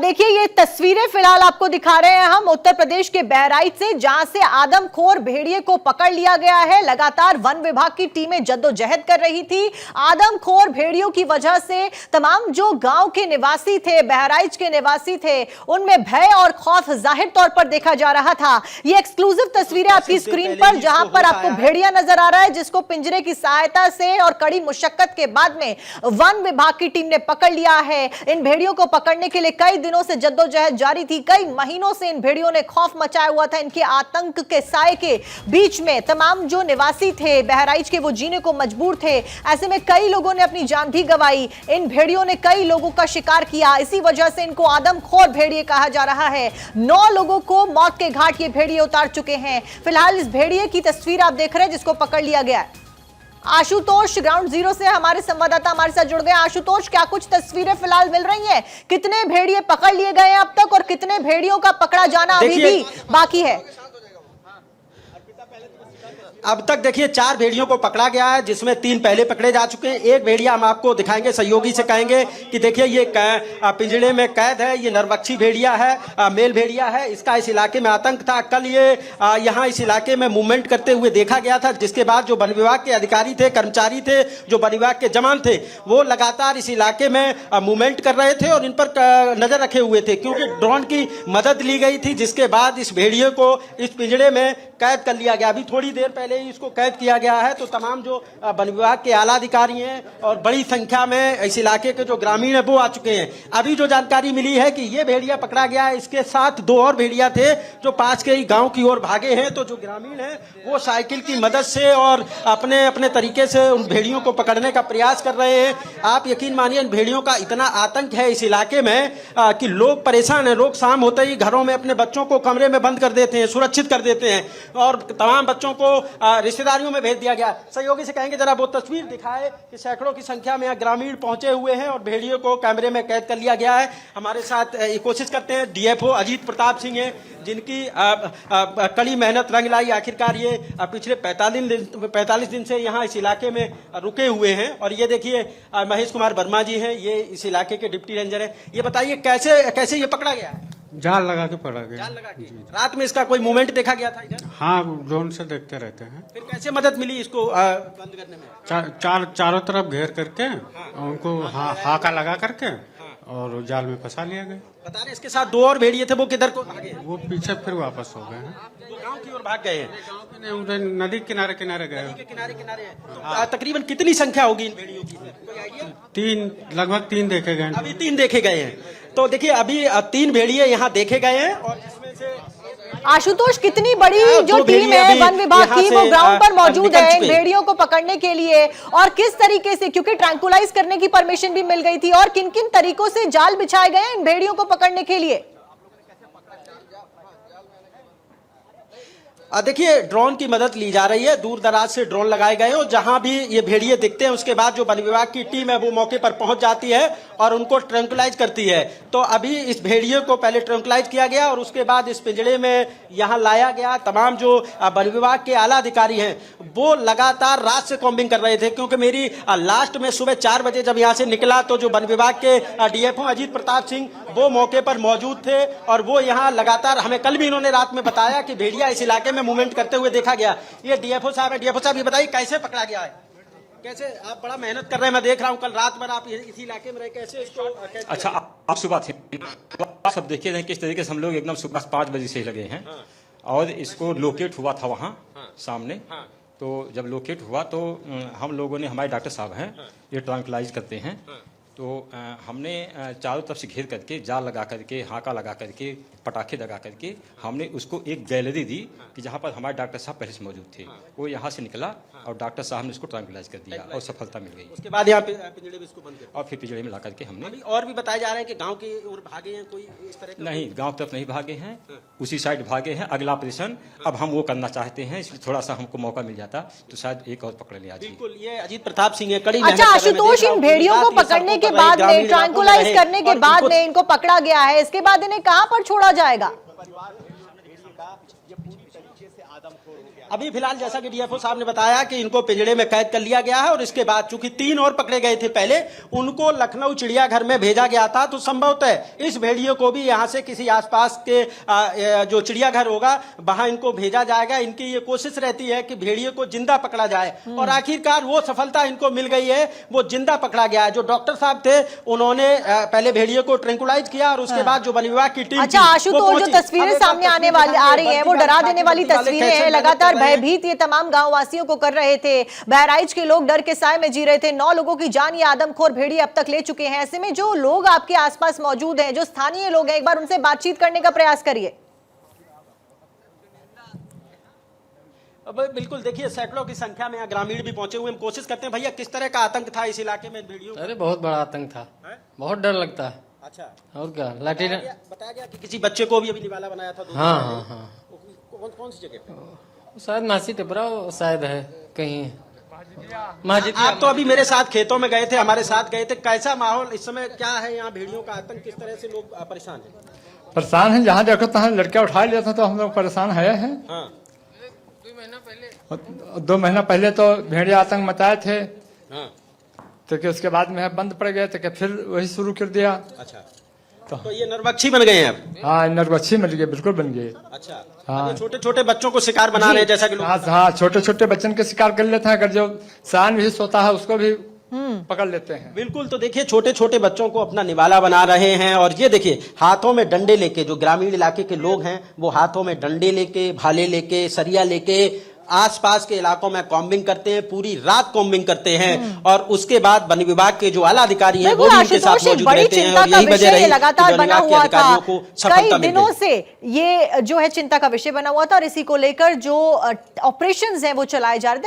देखिए ये तस्वीरें फिलहाल आपको दिखा रहे हैं हम उत्तर प्रदेश के बहराइच से, जहां से आदमखोर भेड़िए को पकड़ लिया गया है। लगातार वन विभाग की टीमें जद्दोजहद कर रही थी। आदमखोर भेड़ियों की वजह से तमाम जो गांव के निवासी थे, बहराइच के निवासी थे, उनमें भय और खौफ जाहिर तौर पर देखा जा रहा था। ये एक्सक्लूसिव तस्वीरें आपकी स्क्रीन पर, जहां पर आपको भेड़िया नजर आ रहा है, जिसको पिंजरे की सहायता से और कड़ी मुशक्कत के बाद में वन विभाग की टीम ने पकड़ लिया है। इन भेड़ियों को पकड़ने के लिए कई दिनों से जद्दोजहद जारी थी। कई महीनों से इन भेड़ियों ने खौफ मचाया हुआ था। इनके आतंक के साए के बीच में तमाम जो निवासी थे बहराइच के, वो जीने को मजबूर थे। ऐसे में कई लोगों ने अपनी जान भी गंवाई। इन भेड़ियों ने कई लोगों का शिकार किया। इसी वजह से इनको आदमखोर भेड़िए कहा जा रहा है। 9 लोगों को मौत के घाट ये भेड़िए उतार चुके हैं। फिलहाल इस भेड़िए की तस्वीर आप देख रहे हैं, जिसको पकड़ लिया गया है। आशुतोष ग्राउंड जीरो से हमारे संवाददाता हमारे साथ जुड़ गए। आशुतोष, क्या कुछ तस्वीरें फिलहाल मिल रही हैं? कितने भेड़िए पकड़ लिए गए हैं अब तक और कितने भेड़ियों का पकड़ा जाना अभी भी बाकी है? अब तक देखिए 4 भेड़ियों को पकड़ा गया है, जिसमें 3 पहले पकड़े जा चुके हैं। एक भेड़िया हम आपको दिखाएंगे, सहयोगी से कहेंगे कि देखिए ये पिंजड़े में कैद है। ये नरबक्षी भेड़िया है, मेल भेड़िया है। इसका इस इलाके में आतंक था। कल ये यहाँ इस इलाके में मूवमेंट करते हुए देखा गया था, जिसके बाद जो वन विभाग के अधिकारी थे, कर्मचारी थे, जो वन विभाग के जवान थे, वो लगातार इस इलाके में मूवमेंट कर रहे थे और इन पर नजर रखे हुए थे, क्योंकि ड्रोन की मदद ली गई थी, जिसके बाद इस भेड़िए को इस पिंजड़े में कैद कर लिया गया। अभी थोड़ी देर पहले ही इसको कैद किया गया है। तो तमाम जो वन विभाग के आला अधिकारी हैं और बड़ी संख्या में इस इलाके के जो ग्रामीण है वो आ चुके हैं। अभी जो जानकारी मिली है कि ये भेड़िया पकड़ा गया है, इसके साथ 2 और भेड़िया थे जो पास के ही गांव की ओर भागे हैं। तो जो ग्रामीण हैं वो साइकिल की मदद से और अपने अपने तरीके से उन भेड़ियों को पकड़ने का प्रयास कर रहे हैं। आप यकीन मानिए, इन भेड़ियों का इतना आतंक है इस इलाके में कि लोग परेशान है। लोग शाम होते ही घरों में अपने बच्चों को कमरे में बंद कर देते हैं, सुरक्षित कर देते हैं और तमाम बच्चों को रिश्तेदारियों में भेज दिया गया। सहयोगी से कहेंगे जरा वो तस्वीर दिखाए कि सैकड़ों की संख्या में ग्रामीण पहुंचे हुए हैं और भेड़ियों को कैमरे में कैद कर लिया गया है। हमारे साथ ये कोशिश करते हैं डीएफओ अजीत प्रताप सिंह हैं, जिनकी कड़ी मेहनत रंग लाई। आखिरकार ये पिछले 45 दिन से यहाँ इस इलाके में रुके हुए हैं। और ये देखिए महेश कुमार वर्मा जी हैं, ये इस इलाके के डिप्टी रेंजर हैं। ये बताइए कैसे ये पकड़ा गया? जाल लगा के पड़ा गया। जाल लगा के। रात में इसका कोई मूवमेंट देखा गया था इधर? हाँ, ड्रोन से देखते रहते हैं। फिर कैसे मदद मिली इसको बंद करने में? चारों तरफ घेर करके उनको हाका लगा करके और जाल में फंसा लिया गया। बता रहे इसके साथ 2 और भेड़िए थे, वो किधर को भागे? वो पीछे फिर वापस हो गए हैं। वो गांव की ओर भाग गए हैं। उधर नदी किनारे गए। नदी के किनारे हैं। तो तकरीबन कितनी संख्या होगी इन भेड़ियों की? कोई आइडिया? लगभग 3 देखे गए। अभी 3 देखे गए हैं। तो देखिए अभी 3 भेड़िए यहाँ देखे गए हैं और इसमें से आशुतोष, कितनी बड़ी जो टीम है वन विभाग की, वो ग्राउंड पर मौजूद है इन भेड़ियों को पकड़ने के लिए, और किस तरीके से, क्योंकि ट्रैंकुलाइज करने की परमिशन भी मिल गई थी, और किन किन तरीकों से जाल बिछाए गए इन भेड़ियों को पकड़ने के लिए? देखिए ड्रोन की मदद ली जा रही है। दूर दराज से ड्रोन लगाए गए और जहां भी ये भेड़िए दिखते हैं उसके बाद जो वन विभाग की टीम है वो मौके पर पहुंच जाती है और उनको ट्रैंकुलाइज करती है। तो अभी इस भेड़िए को पहले ट्रैंकुलाइज किया गया और उसके बाद इस पिंजड़े में यहाँ लाया गया। तमाम जो वन विभाग के आला अधिकारी हैं वो लगातार रात से कॉम्बिंग कर रहे थे, क्योंकि मेरी लास्ट में सुबह 4 बजे जब यहाँ से निकला तो जो वन विभाग के डीएफओ अजीत प्रताप सिंह वो मौके पर मौजूद थे और वो यहाँ लगातार, हमें कल भी इन्होंने रात में बताया कि भेड़िया इस इलाके में मूवमेंट करते हुए देखा गया। ये डीएफओ साहब है। डीएफओ साहब ये बताइए कैसे पकड़ा गया है? कैसे आप बड़ा मेहनत कर रहे हैं, मैं देख रहा हूँ, कल रात भर आप इसी इलाके में रहे, कैसे इसको? अच्छा, आप सुबह थे सब देखिए किस तरीके से हम लोग एकदम सुबह 5 बजे से ही लगे हैं। और इसको लोकेट हुआ था वहाँ सामने। तो जब लोकेट हुआ तो हम लोगों ने, हमारे डॉक्टर साहब हैं ये ट्रैंकुलाइज करते हैं, तो हमने चारों तरफ से घेर करके जाल लगा करके, हाका लगा करके, पटाखे लगा करके हमने उसको एक गैलरी दी कि जहाँ पर हमारे डॉक्टर साहब पहले से मौजूद थे। वो यहाँ से निकला और डॉक्टर साहब ने उसको ट्रैंकुलाइज कर दिया और सफलता मिल गई। उसके बाद यहाँ पे पिंजड़े में इसको बंद कर और फिर पिंजड़े में ला करके हमने। अभी और भी बताया जा रहा है कि गांव की ओर भागे हैं, कोई इस तरह? नहीं, गांव तरफ नहीं भागे हैं, उसी साइड भागे हैं। अगला ऑपरेशन अब हम वो करना चाहते हैं, इसलिए थोड़ा सा हमको मौका मिल जाता तो शायद एक और पकड़ लिया। बिल्कुल, ये अजीत प्रताप सिंह है, कड़ी। अच्छा आशुतोष, इन भेड़ियों को पकड़ने के बाद में, ट्रैंकुलाइज करने के बाद में इनको पकड़ा गया है, इसके बाद इन्हें कहां पर छोड़ा जाएगा? अभी फिलहाल जैसा कि डीएफओ साहब ने बताया कि इनको पिंजड़े में कैद कर लिया गया है और इसके बाद चूंकि 3 और पकड़े गए थे पहले, उनको लखनऊ चिड़ियाघर में भेजा गया था। तो संभवतः इस भेड़ियों को भी यहाँ से किसी आसपास के जो चिड़ियाघर होगा वहां इनको भेजा जाएगा। इनकी ये कोशिश रहती है कि भेड़िए को जिंदा पकड़ा जाए और आखिरकार वो सफलता इनको मिल गई है, वो जिंदा पकड़ा गया है। जो डॉक्टर साहब थे उन्होंने पहले भेड़िए को ट्रैंकुलाइज किया और उसके बाद जो वन विभाग की टीम अच्छा आशुतोष, जो तस्वीरें सामने आने वाली आ रही हैं वो डरा देने वाली तस्वीरें हैं। लगातार भयभीत ये तमाम गांव वासियों को कर रहे थे। बहराइच के लोग डर के साए में जी रहे थे। 9 लोगों की जान ये आदमखोर भेड़िए अब तक ले चुके हैं। ऐसे में जो लोग आपके आसपास मौजूद हैं, जो स्थानीय लोग हैं, एक बार उनसे बातचीत करने का प्रयास करिए। अब बिल्कुल देखिए, सैकड़ों की संख्या में यहाँ ग्रामीण भी पहुंचे हुए। हम कोशिश करते हैं भैया, किस तरह का आतंक था इस इलाके में भेड़ियों? अरे बहुत बड़ा आतंक था, बहुत डर लगता है। अच्छा, और क्या लाठी बताया गया कि किसी बच्चे को भी अभी निवाला बनाया था। हाँ हाँ हाँ, कौन सी जगह पे? शायद नासी टिपरा शायद है कहीं मस्जिद। आप तो अभी मेरे साथ खेतों में गए थे, हमारे साथ गए थे। कैसा माहौल इस समय क्या है यहाँ? भेड़ियों का आतंक, किस तरह से लोग परेशान हैं? परेशान है, जहाँ देखो तहाँ लड़का उठा लिया था तो हम लोग परेशान है। हाँ। 2 महीना पहले तो भेड़िया आतंक मचाए थे, हाँ। तो कि उसके बाद में बंद पड़ गए, तो कि फिर वही शुरू कर दिया। अच्छा, तो ये नरभक्षी बन गए हैं अब? हाँ, नरभक्षी बन गए, बिल्कुल बन गए। अच्छा, हाँ। छोटे छोटे बच्चों को शिकार बना रहे हैं जैसा कि लोग। हाँ, छोटे छोटे बच्चन के शिकार कर लेते हैं। अगर जो शान भी सोता है उसको भी पकड़ लेते हैं। बिल्कुल, तो देखिए छोटे छोटे बच्चों को अपना निवाला बना रहे हैं। और ये देखिए हाथों में डंडे लेके, जो ग्रामीण इलाके के लोग हैं वो हाथों में डंडे लेके, भाले लेके, सरिया लेके आसपास के इलाकों में कॉम्बिंग करते हैं। पूरी रात कॉम्बिंग करते हैं और उसके बाद वन विभाग के जो आला अधिकारी हैं वो भी इनके साथ मौजूद रहते हैं। और यही वजह रही लगातार बना हुआ था, कई मिल दिनों गई। से ये जो है चिंता का विषय बना हुआ था और इसी को लेकर जो ऑपरेशंस हैं वो चलाए जा रहे थे।